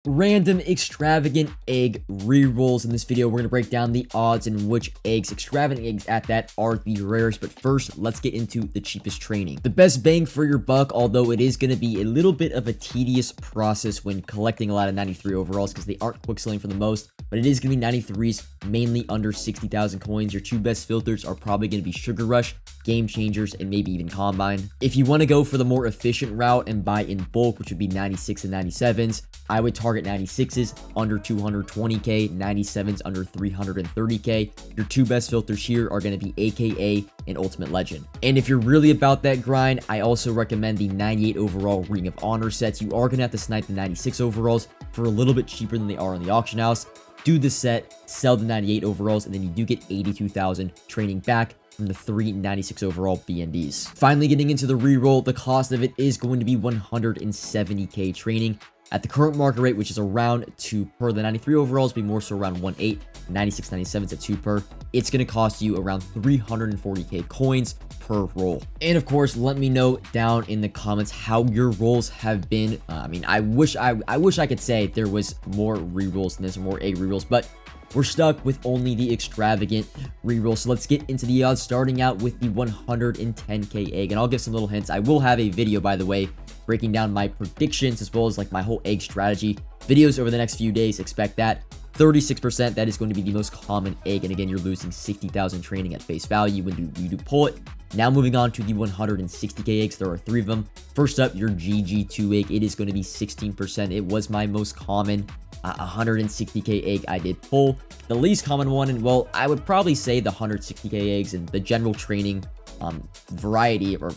Random extravagant egg rerolls. In this video, we're going to break down the odds in which extravagant eggs at that are the rarest. But first, let's get into the cheapest training. The best bang for your buck, although it is going to be a little bit of a tedious process when collecting a lot of 93 overalls because they aren't quick selling for the most, but it is going to be 93s, mainly under 60,000 coins. Your two best filters are probably going to be Sugar Rush, Game Changers, and maybe even Combine. If you want to go for the more efficient route and buy in bulk, which would be 96 and 97s, I would target 96s under 220k, 97s under 330k. Your two best filters here are going to be AKA and Ultimate Legend. And if you're really about that grind, I also recommend the 98 overall Ring of Honor sets. You are going to have to snipe the 96 overalls for a little bit cheaper than they are on the auction house. Do the set, sell the 98 overalls, and then you do get 82,000 training back from the 396 overall BNDs. Finally, getting into the reroll, the cost of it is going to be 170k training. At the current market rate, which is around 2 per, the 93 overalls be more so around 1.8, 96, 97s at 2 per. It's going to cost you around 340k coins per roll. And of course, let me know down in the comments how your rolls have been. I wish I could say there was more rerolls than this, or more egg rerolls, but we're stuck with only the extravagant reroll. So let's get into the odds, starting out with the 110k egg. And I'll give some little hints. I will have a video, by the way, breaking down my predictions as well as like my whole egg strategy videos over the next few days. Expect that. 36%, that is going to be the most common egg. And again, you're losing 60,000 training at face value when you do pull it. Now moving on to the 160k eggs, there are 3 of them. First up, your GG2 egg. It is going to be 16%. It was my most common 160k egg I did pull. The least common one, and well, I would probably say the 160k eggs and the general training variety, or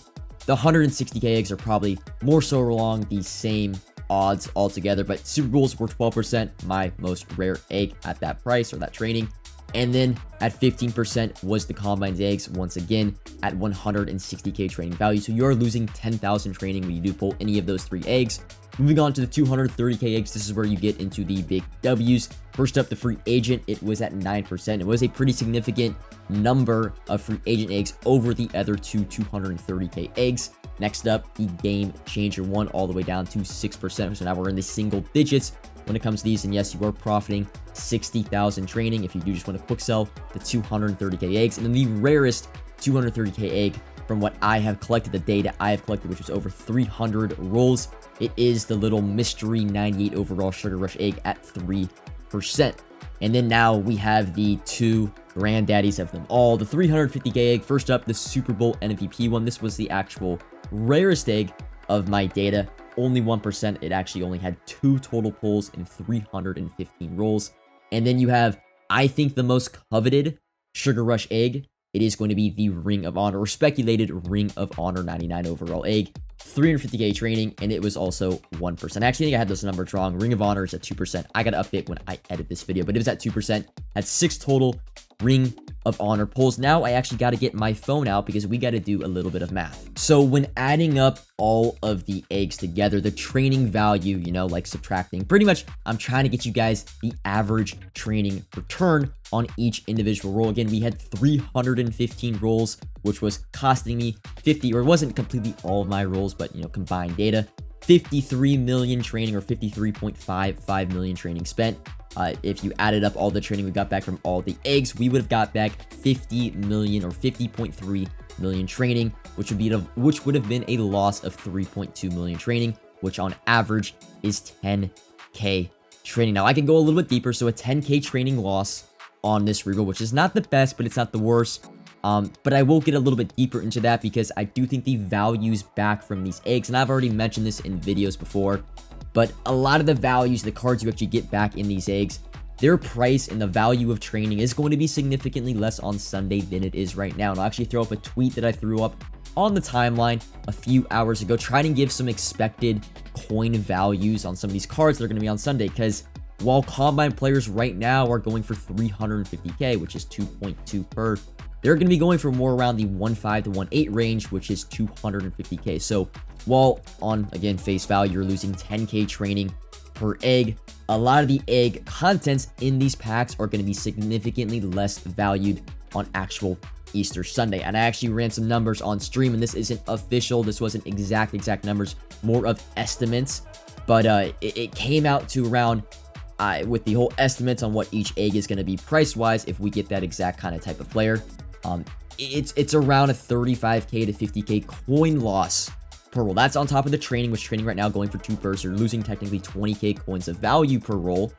the 160k eggs are probably more so along the same odds altogether, but Super Bowls were 12%, my most rare egg at that price or that training. And then at 15% was the Combine's eggs, once again at 160k training value. So you're losing 10,000 training when you do pull any of those 3 eggs. Moving on to the 230k eggs, this is where you get into the big W's. First up, the free agent, it was at 9%. It was a pretty significant number of free agent eggs over the other two 230k eggs. Next up, the Game Changer one, all the way down to 6%. So now we're in the single digits when it comes to these. And yes, you are profiting 60,000 training if you do just want to quick sell the 230k eggs. And then the rarest 230k egg, from what I have collected, the data I have collected, which was over 300 rolls, it is the little mystery 98 overall Sugar Rush egg at 3%. And then now we have the two granddaddies of them all, the 350k egg. First up, the Super Bowl MVP one. This was the actual rarest egg of my data, only 1%. It actually only had 2 total pulls in 315 rolls. And then you have, I think, the most coveted Sugar Rush egg. It is going to be the Ring of Honor, or speculated Ring of Honor 99 overall egg. 350k training, and it was also 1%. I actually think I had those numbers wrong. Ring of Honor is at 2%. I gotta update when I edit this video, but it was at 2%. Had 6 total Ring of Honor pulls. Now I actually got to get my phone out because we got to do a little bit of math. So when adding up all of the eggs together, the training value, like subtracting, pretty much I'm trying to get you guys the average training return on each individual roll. Again, we had 315 rolls, which was costing me 50, or it wasn't completely all of my rolls, but combined data, 53 million training, or 53.55 million training spent. If you added up all the training we got back from all the eggs, we would have got back 50 million, or 50.3 million training, which would have been a loss of 3.2 million training, which on average is 10k training. Now I can go a little bit deeper. So a 10k training loss on this reroll, which is not the best, but it's not the worst. But I will get a little bit deeper into that because I do think the values back from these eggs, and I've already mentioned this in videos before, but a lot of the values, the cards you actually get back in these eggs, their price and the value of training is going to be significantly less on Sunday than it is right now. And I'll actually throw up a tweet that I threw up on the timeline a few hours ago, trying to give some expected coin values on some of these cards that are going to be on Sunday, because while Combine players right now are going for 350k, which is 2.2 per, they're going to be going for more around the 1.5 to 1.8 range, which is 250k. So while on, again, face value, you're losing 10k training per egg, a lot of the egg contents in these packs are going to be significantly less valued on actual Easter Sunday. And I actually ran some numbers on stream, and this isn't official. This wasn't exact numbers, more of estimates. But it came out to around, with the whole estimates on what each egg is going to be price-wise, if we get that exact kind of type of player, it's around a 35k to 50k coin loss per roll. That's on top of the training, which training right now going for 2 bursts. You're losing technically 20k coins of value per roll.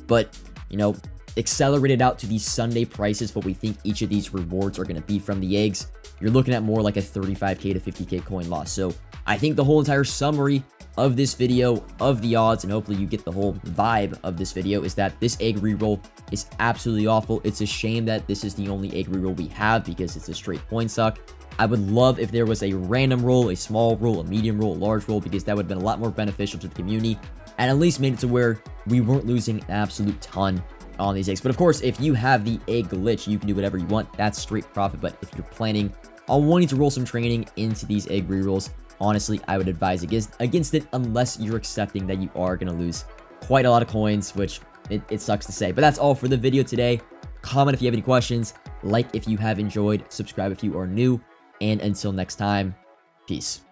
But, you know, accelerated out to these Sunday prices, what we think each of these rewards are going to be from the eggs, you're looking at more like a 35k to 50k coin loss. So I think the whole entire summary of this video, of the odds, and hopefully you get the whole vibe of this video, is that this egg reroll is absolutely awful. It's a shame that this is the only egg reroll we have because it's a straight coin suck. I would love if there was a random roll, a small roll, a medium roll, a large roll, because that would have been a lot more beneficial to the community and at least made it to where we weren't losing an absolute ton on these eggs. But of course, if you have the egg glitch, you can do whatever you want. That's straight profit. But if you're planning on wanting to roll some training into these egg rerolls, honestly, I would advise against it, unless you're accepting that you are going to lose quite a lot of coins, which it sucks to say. But that's all for the video today. Comment if you have any questions, like if you have enjoyed, subscribe if you are new, and until next time, peace.